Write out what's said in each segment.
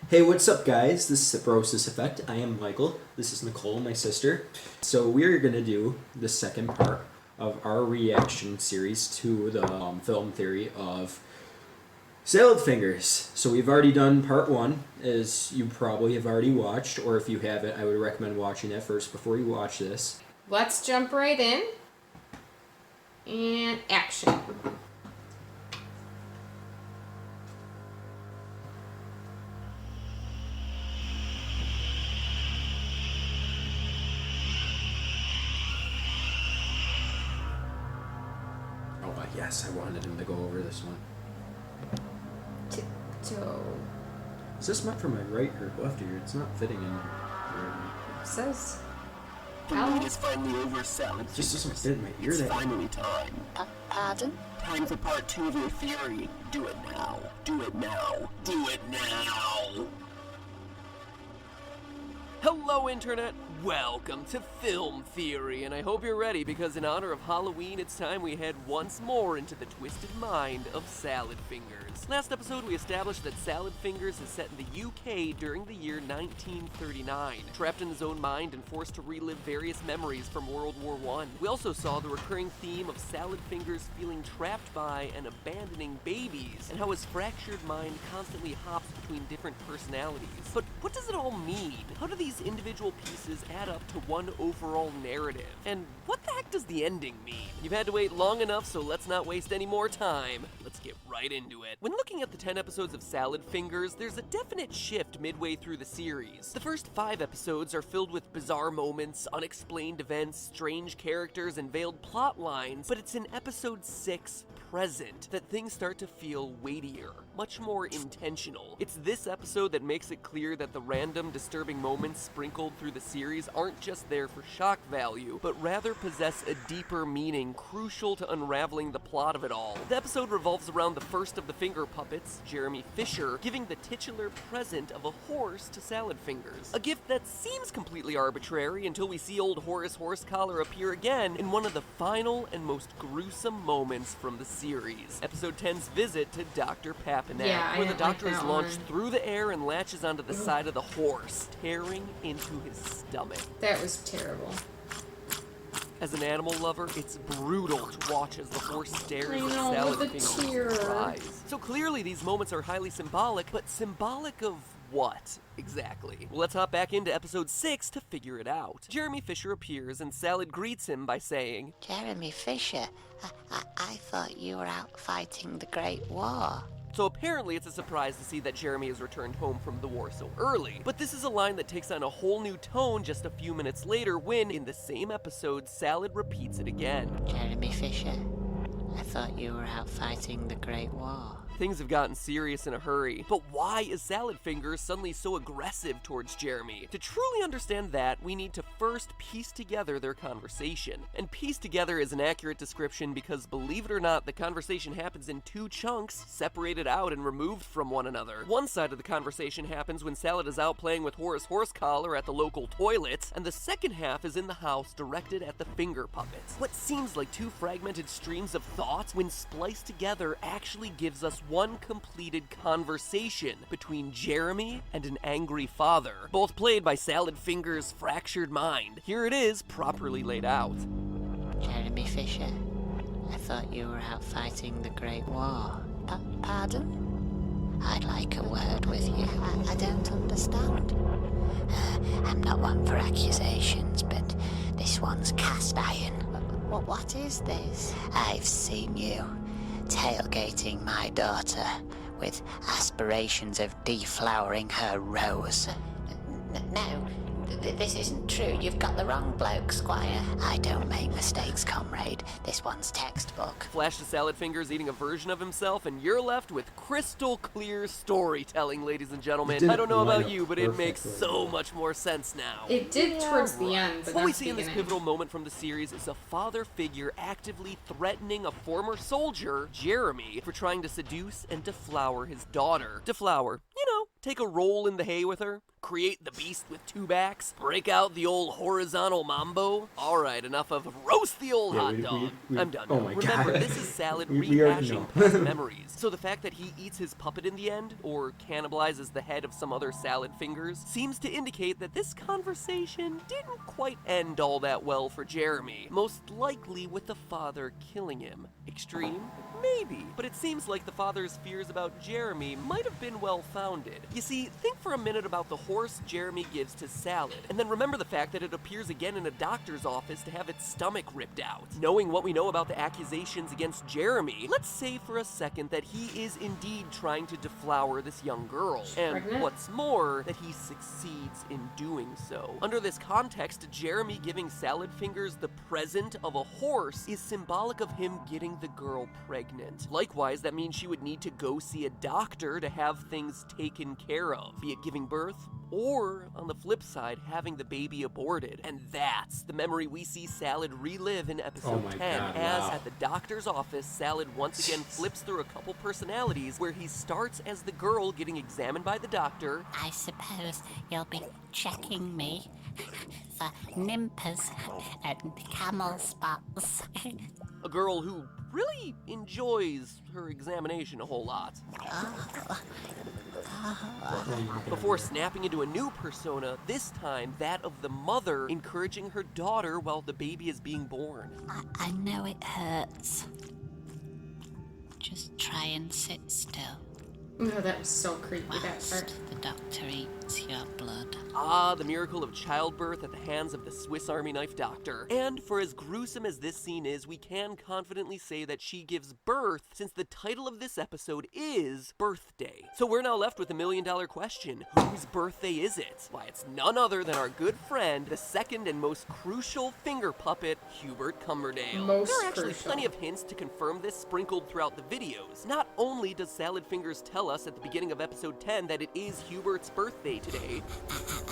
Hey, what's up, guys? This is BroSis Effect. I am Michael. This is Nicole, my sister. So we're going to do the second part of our reaction series to the film theory of salad fingers. So we've already done part one, as you probably have already watched, or if you haven't, I would recommend watching that first before you watch this. Let's jump right in. And action. Oh, yes, I wanted him to go over this one. Tiptoe. Is this meant for my right or left ear? It's not fitting in here. Says. The night is finally over, salad. It just doesn't fit in my ear It's that finally time. Pardon? Time for part 2 of your theory. Do it now. Do it now. Do it now. Hello, Internet! Welcome to Film Theory, and I hope you're ready because in honor of Halloween, it's time we head once more into the twisted mind of Salad Fingers. Last episode, we established that Salad Fingers is set in the UK during the year 1939, trapped in his own mind and forced to relive various memories from World War I. We also saw the recurring theme of Salad Fingers feeling trapped by and abandoning babies, and how his fractured mind constantly hops between different personalities. But what does it all mean? How do these individual pieces add up to one overall narrative? And what the heck does the ending mean? You've had to wait long enough, so let's not waste any more time. Let's get right into it. When looking at the 10 episodes of Salad Fingers, there's a definite shift midway through the series. The first 5 episodes are filled with bizarre moments, unexplained events, strange characters, and veiled plot lines, but it's in episode 6, Present, that things start to feel weightier, much more intentional. It's this episode that makes it clear that the random, disturbing moments sprinkled through the series aren't just there for shock value, but rather possess a deeper meaning crucial to unraveling the plot of it all. The episode revolves around the first of the finger puppets, Jeremy Fisher, giving the titular present of a horse to Salad Fingers. A gift that seems completely arbitrary until we see old Horace Horsecollar appear again in one of the final and most gruesome moments from the series. Episode 10's visit to Dr. Papineau, where the doctor is launched through the air and latches onto the side of the horse, tearing into his stomach. That was terrible. As an animal lover, it's brutal to watch as the horse stares at know, Salad the Fingers tear. with eyes. So clearly these moments are highly symbolic, but symbolic of what, exactly? Well, let's hop back into episode 6 to figure it out. Jeremy Fisher appears and Salad greets him by saying, Jeremy Fisher, I thought you were out fighting the Great War. So apparently it's a surprise to see that Jeremy has returned home from the war so early. But this is a line that takes on a whole new tone just a few minutes later when, in the same episode, Salad repeats it again. Jeremy Fisher, I thought you were out fighting the Great War. Things have gotten serious in a hurry, but why is Salad Fingers suddenly so aggressive towards Jeremy? To truly understand that, we need to first piece together their conversation. And piece together is an accurate description because, believe it or not, the conversation happens in 2 chunks, separated out and removed from one another. One side of the conversation happens when Salad is out playing with Horace Horsecollar at the local toilet, and the second half is in the house directed at the finger puppets. What seems like 2 fragmented streams of thought, when spliced together, actually gives us one completed conversation between Jeremy and an angry father, both played by Salad Fingers' fractured mind. Here it is, properly laid out. Jeremy Fisher, I thought you were out fighting the Great War. Pardon? I'd like a word with you. I don't understand. I'm not one for accusations, but this one's cast iron. What is this? I've seen you tailgating my daughter with aspirations of deflowering her rose. No, this isn't true. You've got the wrong bloke, Squire. I don't make mistakes, comrade. This one's textbook. Flash to Salad Fingers eating a version of himself, and you're left with crystal clear storytelling, ladies and gentlemen. I don't know about you, but it makes so much more sense now. It did towards the end, but what we not see the in this beginning. pivotal moment from the series is a father figure actively threatening a former soldier, Jeremy, for trying to seduce and deflower his daughter. Deflower, you know, take a roll in the hay with her. create the beast with two backs? Break out the old horizontal mambo? Alright, enough of roast the old hot dog. I'm done. Oh my Remember, God. this is Salad We already rehashing know. past memories. So the fact that he eats his puppet in the end, or cannibalizes the head of some other salad fingers, seems to indicate that this conversation didn't quite end all that well for Jeremy. Most likely with the father killing him. Extreme? Maybe. But it seems like the father's fears about Jeremy might have been well-founded. You see, think for a minute about the horse Jeremy gives to Salad, and then remember the fact that it appears again in a doctor's office to have its stomach ripped out. Knowing what we know about the accusations against Jeremy, let's say for a second that he is indeed trying to deflower this young girl. And Pregnant? what's more, that he succeeds in doing so. Under this context, Jeremy giving Salad Fingers the present of a horse is symbolic of him getting the girl pregnant. Likewise, that means she would need to go see a doctor to have things taken care of, be it giving birth, or, on the flip side, having the baby aborted. And that's the memory we see Salad relive in episode 10, God, as wow. at the doctor's office, Salad once again flips through a couple personalities where he starts as the girl getting examined by the doctor, I suppose you'll be checking me for nimpers and camel spots. a girl who really enjoys her examination a whole lot. Before snapping into a new persona, this time that of the mother encouraging her daughter while the baby is being born. I know it hurts. Just try and sit still. Oh, that was so creepy, that Whilst part. the doctor eats your blood. Ah, the miracle of childbirth at the hands of the Swiss Army knife doctor. And for as gruesome as this scene is, we can confidently say that she gives birth, since the title of this episode is Birthday. So we're now left with $1 million question. Whose birthday is it? Why, it's none other than our good friend, the second and most crucial finger puppet, Hubert Cumberdale. Most There are actually crucial. plenty of hints to confirm this sprinkled throughout the videos. Not only does Salad Fingers tell us at the beginning of episode 10 that it is Hubert's birthday today,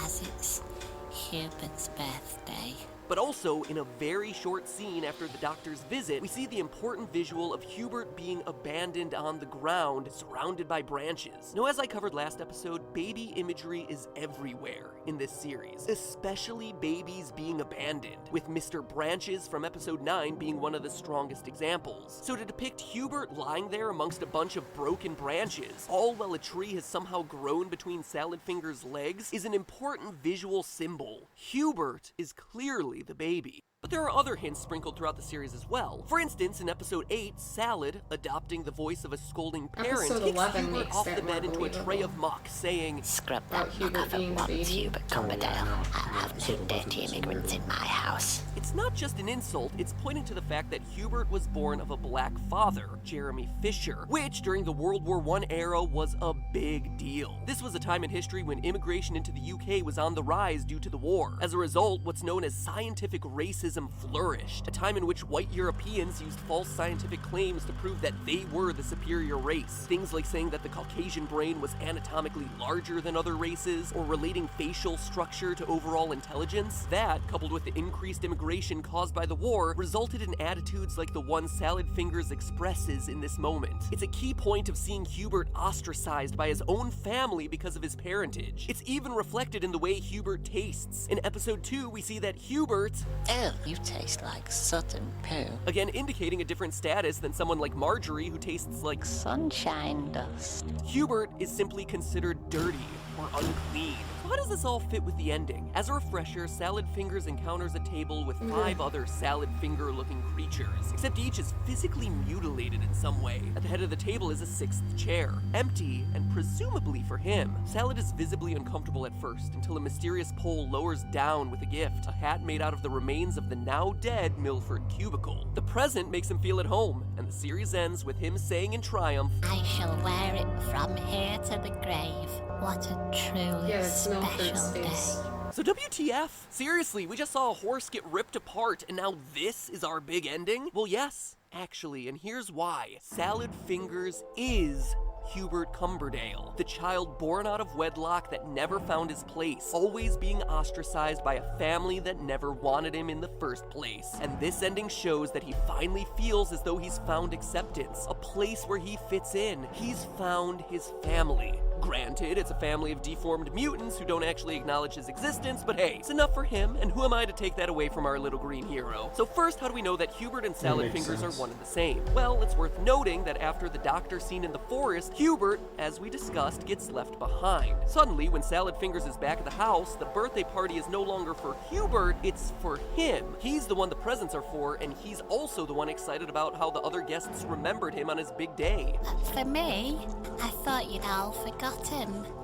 As it's Hubert's birthday. but also in a very short scene after the doctor's visit, we see the important visual of Hubert being abandoned on the ground, surrounded by branches. Now, as I covered last episode, baby imagery is everywhere in this series, especially babies being abandoned, with Mr. Branches from episode 9 being one of the strongest examples. So to depict Hubert lying there amongst a bunch of broken branches, all while a tree has somehow grown between Salad Finger's legs, is an important visual symbol. Hubert is clearly the baby. But there are other hints sprinkled throughout the series as well. For instance, in episode 8, Salad, adopting the voice of a scolding parent, Episode kicks 11 Hubert makes off that the bed more into a tray believable. of muck, saying, Scrub About that Hubert muck off being at the once, baby. Hubert Cumberdale. I'll have no dirty immigrants in my house. It's not just an insult, it's pointing to the fact that Hubert was born of a black father, Jeremy Fisher, which during the World War I era was a big deal. This was a time in history when immigration into the UK was on the rise due to the war. As a result, what's known as scientific racism flourished, a time in which white Europeans used false scientific claims to prove that they were the superior race. Things like saying that the Caucasian brain was anatomically larger than other races, or relating facial structure to overall intelligence. That, coupled with the increased immigration caused by the war, resulted in attitudes like the one Salad Fingers expresses in this moment. It's a key point of seeing Hubert ostracized by his own family because of his parentage. It's even reflected in the way Hubert tastes. In episode 2, we see that Hubert, Ew, you taste like Sutton poo. again indicating a different status than someone like Marjorie who tastes like Sunshine dust. Hubert is simply considered dirty or unclean. So how does this all fit with the ending? As a refresher, Salad Fingers encounters a table with 5 other salad finger-looking creatures, except each is physically mutilated in some way. At the head of the table is a 6th chair, empty and presumably for him. Salad is visibly uncomfortable at first until a mysterious pole lowers down with a gift, a hat made out of the remains of the now dead Milford cubicle. The present makes him feel at home, and the series ends with him saying in triumph, I shall wear it from here to the grave. What a truly Yeah, it's Milford's special face. day. So WTF? Seriously, we just saw a horse get ripped apart, and now this is our big ending? Well, yes, actually, and here's why. Salad Fingers is Hubert Cumberdale, the child born out of wedlock that never found his place, always being ostracized by a family that never wanted him in the first place. And this ending shows that he finally feels as though he's found acceptance, a place where he fits in. He's found his family. Granted, it's a family of deformed mutants who don't actually acknowledge his existence, but hey, it's enough for him, and who am I to take that away from our little green hero? So first, how do we know that Hubert and Salad Fingers are one and the same? Well, it's worth noting that after the doctor scene in the forest, Hubert, as we discussed, gets left behind. Suddenly, when Salad Fingers is back at the house, the birthday party is no longer for Hubert, it's for him. He's the one the presents are for, and he's also the one excited about how the other guests remembered him on his big day. For me? I thought you'd all forgotten.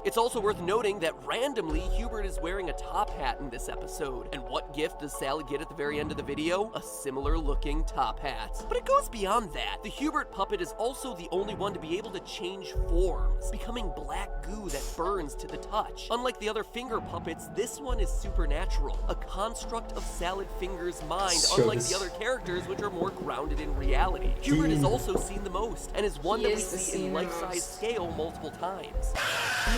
It's also worth noting that randomly, Hubert is wearing a top hat in this episode. And what gift does Salad get at the very end of the video? A similar looking top hat. But it goes beyond that. The Hubert puppet is also the only one to be able to change forms, becoming black goo that burns to the touch. Unlike the other finger puppets, this one is supernatural, a construct of Salad Fingers' mind, unlike the other characters which are more grounded in reality. Hubert is also seen the most, and is one that we see in life-size scale multiple times,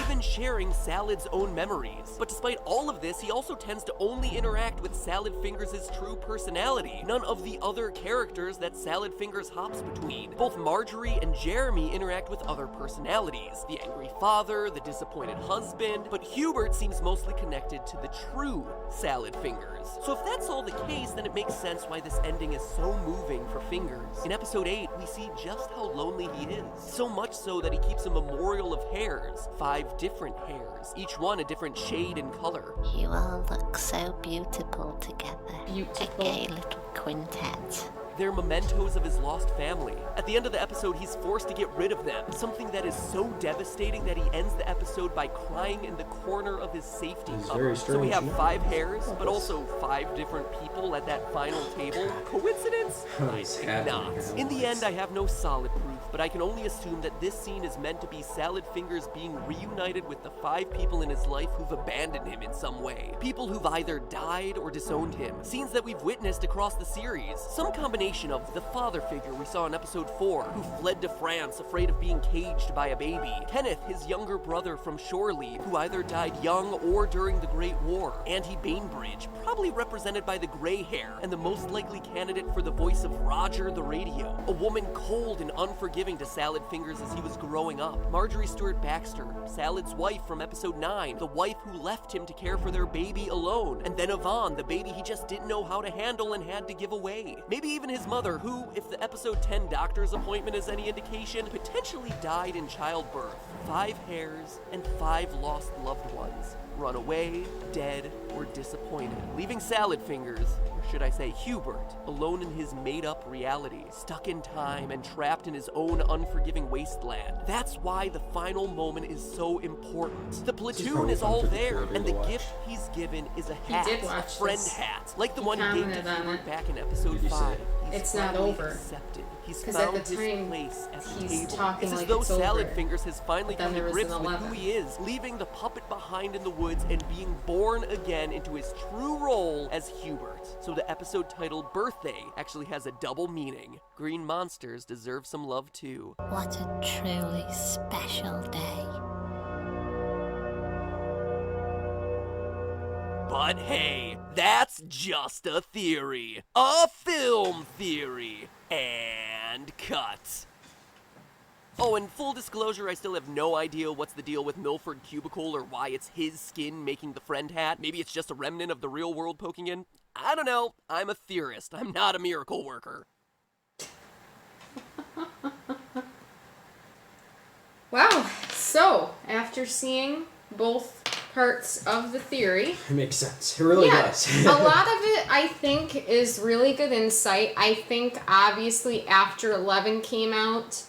even sharing Salad's own memories. But despite all of this, he also tends to only interact with Salad Fingers' true personality, none of the other characters that Salad Fingers hops between. Both Marjorie and Jeremy interact with other personalities, the angry father, the disappointed husband, but Hubert seems mostly connected to the true Salad Fingers. So if that's all the case, then it makes sense why this ending is so moving for Fingers. In episode 8, we see just how lonely he is, so much so that he keeps a memorial of hairs, 5 different hairs, each one a different shade and color. You all look so beautiful together. Beautiful. A gay little quintet. They're mementos of his lost family. At the end of the episode, he's forced to get rid of them, something that is so devastating that he ends the episode by crying in the corner of his safety cupboard. So we have 5 hairs, but also 5 different people at that final table. Coincidence? I think not. In the end, I have no solid proof, but I can only assume that this scene is meant to be Salad Fingers being reunited with the 5 people in his life who've abandoned him in some way. People who've either died or disowned him. Scenes that we've witnessed across the series. Some combination of the father figure we saw in episode 4, who fled to France afraid of being caged by a baby. Kenneth, his younger brother from Shore Leave, who either died young or during the Great War. Auntie Bainbridge, probably represented by the gray hair, and the most likely candidate for the voice of Roger the Radio. A woman cold and unforgiving to Salad Fingers as he was growing up. Marjorie Stewart Baxter, Salad's wife from episode 9, the wife who left him to care for their baby alone. And then Yvonne, the baby he just didn't know how to handle and had to give away. Maybe even his mother, who, if the episode 10 doctor's appointment is any indication, potentially died in childbirth. 5 hairs and 5 lost loved ones. Run away, dead, or disappointed. Leaving Salad Fingers, or should I say Hubert, alone in his made-up reality, stuck in time and trapped in his own unforgiving wasteland. That's why the final moment is so important. The platoon is all there, and the gift he's given is a hat, a friend hat, like the one he gave to Hubert back in episode 5. It's not over. Accepted. He's 'Cause found at the his time, place at the he's table. talking It's as like though it's Salad over. Fingers has finally But then come to there was grips an with who 11. he is, leaving the puppet behind in the woods and being born again into his true role as Hubert. So the episode titled Birthday actually has a double meaning. Green monsters deserve some love too. What a truly special day. But hey, that's just a theory. A film theory. And cut. Oh, and full disclosure, I still have no idea what's the deal with Milford Cubicle or why it's his skin making the friend hat. Maybe it's just a remnant of the real world poking in. I don't know. I'm a theorist. I'm not a miracle worker. Wow. So, after seeing both parts of the theory, It makes sense. It really does. a lot of it, I think, is really good insight. I think, obviously, after 11 came out,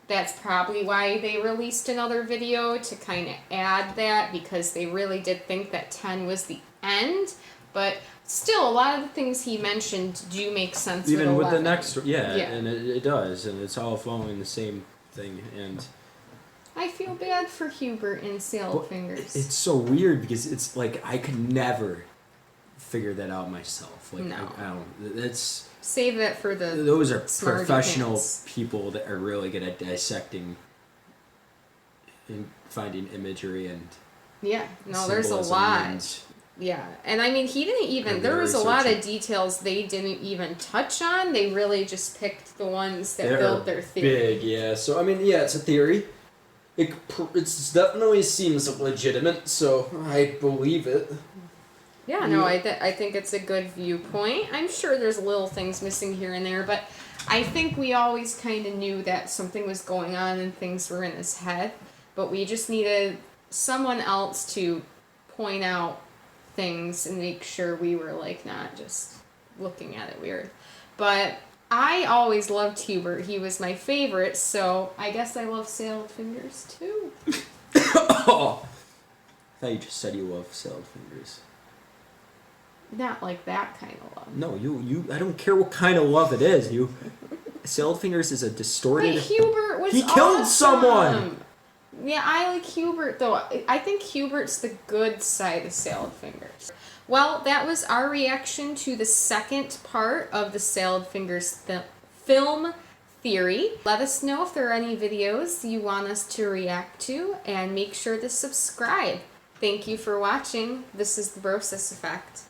that's probably why they released another video to kind of add that, because they really did think that 10 was the end. But still, a lot of the things he mentioned do make sense Even with with 11. the next, yeah. Yeah. And it does, and it's all following the same thing. And I feel bad for Hubert and Salad Well, Fingers. it's so weird because it's like I could never figure that out myself. Like No. I don't. It's Save that for the those are smarty professional pants. people that are really good at dissecting and finding imagery and Yeah, no, there's a symbolism lot. and- Yeah, and I mean, he didn't even, And there the was a lot of research. details they didn't even touch on. They really just picked the ones that They're built their theory. big, yeah. So I mean, yeah, it's a theory. It definitely seems legitimate, so I believe it. Yeah, no, I think it's a good viewpoint. I'm sure there's little things missing here and there, but I think we always kind of knew that something was going on and things were in his head, but we just needed someone else to point out things and make sure we were like not just looking at it weird. But I always loved Hubert. He was my favorite, so I guess I love Salad Fingers too. Oh, I thought you just said you love Salad Fingers. Not like that kind of love. No, you. I don't care what kind of love it is. Salad Fingers is a distorted. But Hubert was He killed awesome. someone! Yeah, I like Hubert though. I think Hubert's the good side of Salad Fingers. Well, that was our reaction to the second part of the Salad Fingers film theory. Let us know if there are any videos you want us to react to, and make sure to subscribe. Thank you for watching. This is the BroSis Effect.